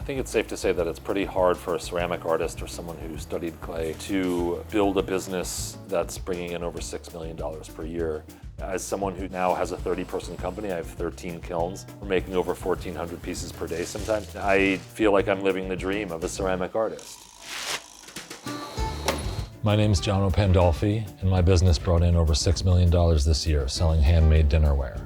I think it's safe to say that it's pretty hard for a ceramic artist or someone who studied clay to build a business that's bringing in over $6 million per year. As someone who now has a 30-person company, I have 13 kilns. We're making over 1,400 pieces per day sometimes. I feel like I'm living the dream of a ceramic artist. My name's Jono Pandolfi, and my business brought in over $6 million this year selling handmade dinnerware.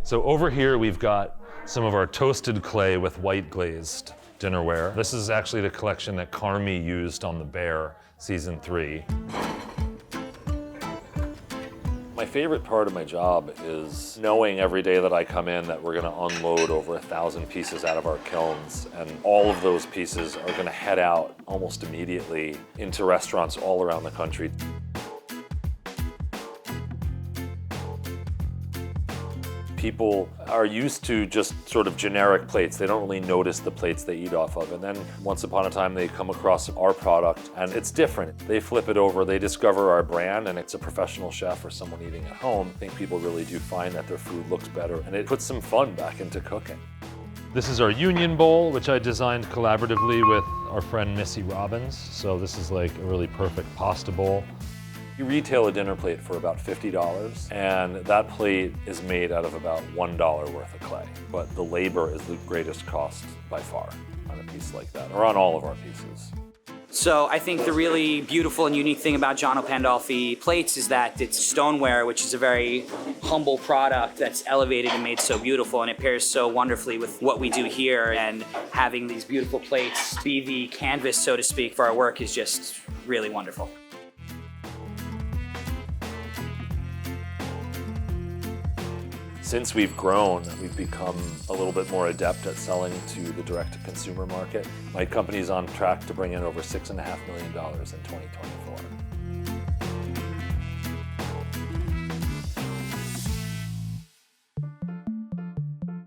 So over here we've got some of our toasted clay with white glazed dinnerware. This is actually the collection that Carmi used on The Bear, season 3. My favorite part of my job is knowing every day that I come in that we're gonna unload over 1,000 pieces out of our kilns, and all of those pieces are gonna head out almost immediately into restaurants all around the country. People are used to just sort of generic plates. They don't really notice the plates they eat off of. And then once upon a time they come across our product and it's different. They flip it over, they discover our brand, and it's a professional chef or someone eating at home. I think people really do find that their food looks better and it puts some fun back into cooking. This is our Union Bowl, which I designed collaboratively with our friend Missy Robbins. So this is like a really perfect pasta bowl. You retail a dinner plate for about $50, and that plate is made out of about $1 worth of clay. But the labor is the greatest cost by far on a piece like that, or on all of our pieces. So I think the really beautiful and unique thing about Jono Pandolfi plates is that it's stoneware, which is a very humble product that's elevated and made so beautiful, and it pairs so wonderfully with what we do here, and having these beautiful plates be the canvas, so to speak, for our work is just really wonderful. Since we've grown, we've become a little bit more adept at selling to the direct-to-consumer market. My company's on track to bring in over $6.5 million in 2024.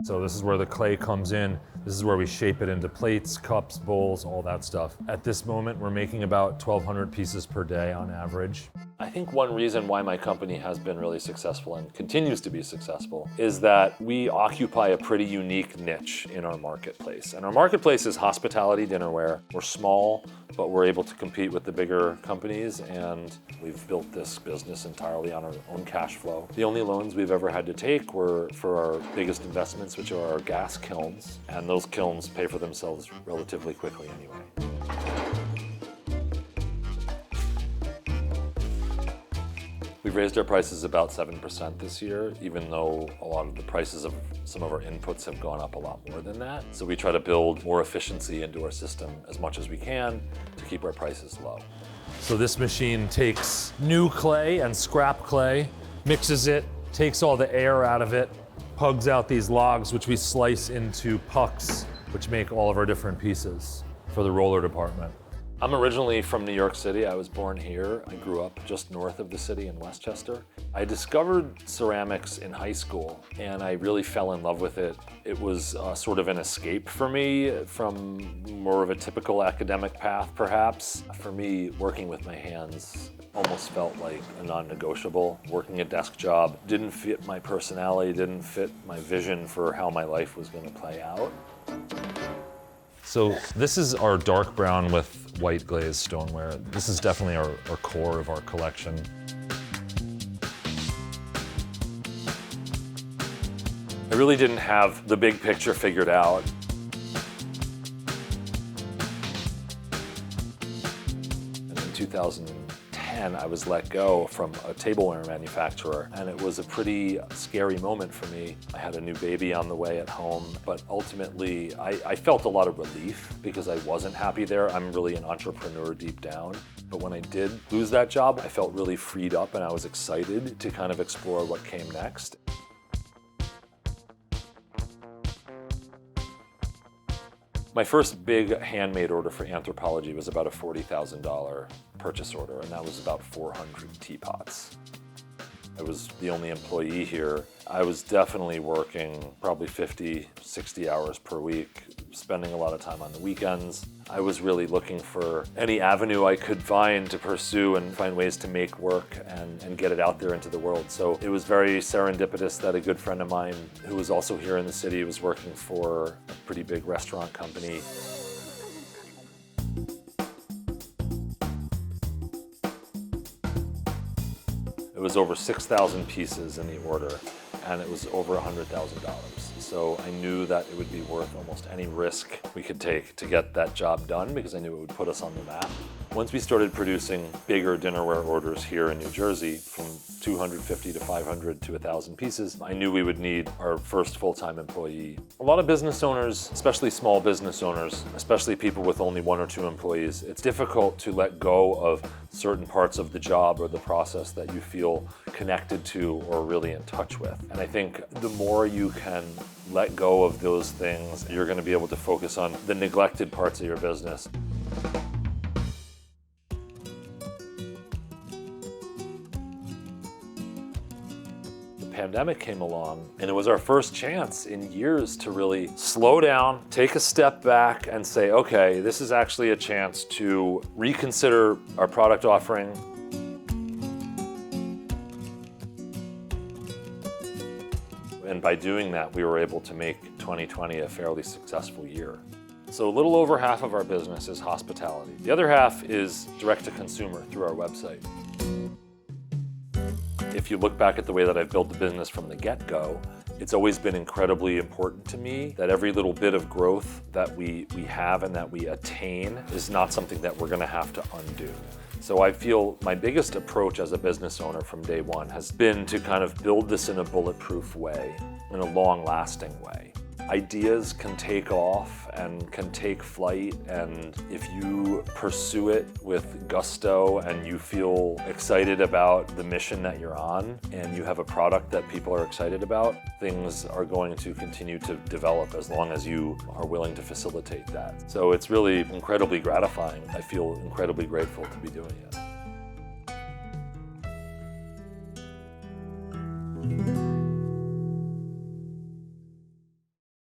So this is where the clay comes in. This is where we shape it into plates, cups, bowls, all that stuff. At this moment, we're making about 1,200 pieces per day on average. I think one reason why my company has been really successful and continues to be successful is that we occupy a pretty unique niche in our marketplace. And our marketplace is hospitality dinnerware. We're small, but we're able to compete with the bigger companies, and we've built this business entirely on our own cash flow. The only loans we've ever had to take were for our biggest investments, which are our gas kilns, and those kilns pay for themselves relatively quickly anyway. We've raised our prices about 7% this year, even though a lot of the prices of some of our inputs have gone up a lot more than that. So we try to build more efficiency into our system as much as we can to keep our prices low. So this machine takes new clay and scrap clay, mixes it, takes all the air out of it, pugs out these logs, which we slice into pucks, which make all of our different pieces for the roller department. I'm originally from New York City. I was born here. I grew up just north of the city in Westchester. I discovered ceramics in high school, and I really fell in love with it. It was sort of an escape for me from more of a typical academic path, perhaps. For me, working with my hands almost felt like a non-negotiable. Working a desk job didn't fit my personality, didn't fit my vision for how my life was going to play out. So this is our dark brown with white glazed stoneware. This is definitely our core of our collection. I really didn't have the big picture figured out. And in 2010, I was let go from a tableware manufacturer, and it was a pretty scary moment for me. I had a new baby on the way at home, but ultimately I felt a lot of relief because I wasn't happy there. I'm really an entrepreneur deep down. But when I did lose that job, I felt really freed up, and I was excited to kind of explore what came next. My first big handmade order for Anthropology was about a $40,000 purchase order, and that was about 400 teapots. I was the only employee here. I was definitely working probably 50, 60 hours per week, spending a lot of time on the weekends. I was really looking for any avenue I could find to pursue and find ways to make work and get it out there into the world. So it was very serendipitous that a good friend of mine who was also here in the city was working for a pretty big restaurant company. It was over 6,000 pieces in the order, and it was over $100,000. So I knew that it would be worth almost any risk we could take to get that job done, because I knew it would put us on the map. Once we started producing bigger dinnerware orders here in New Jersey, from 250 to 500 to 1,000 pieces, I knew we would need our first full-time employee. A lot of business owners, especially small business owners, especially people with only 1 or 2 employees, it's difficult to let go of certain parts of the job or the process that you feel connected to or really in touch with. And I think the more you can let go of those things, you're going to be able to focus on the neglected parts of your business. Pandemic came along, and it was our first chance in years to really slow down, take a step back, and say, okay, this is actually a chance to reconsider our product offering. And by doing that, we were able to make 2020 a fairly successful year. So a little over half of our business is hospitality. The other half is direct to consumer through our website. If you look back at the way that I've built the business from the get-go, it's always been incredibly important to me that every little bit of growth that we have and that we attain is not something that we're going to have to undo. So I feel my biggest approach as a business owner from day one has been to kind of build this in a bulletproof way, in a long-lasting way. Ideas can take off and can take flight, and if you pursue it with gusto and you feel excited about the mission that you're on and you have a product that people are excited about, things are going to continue to develop as long as you are willing to facilitate that. So it's really incredibly gratifying. I feel incredibly grateful to be doing it.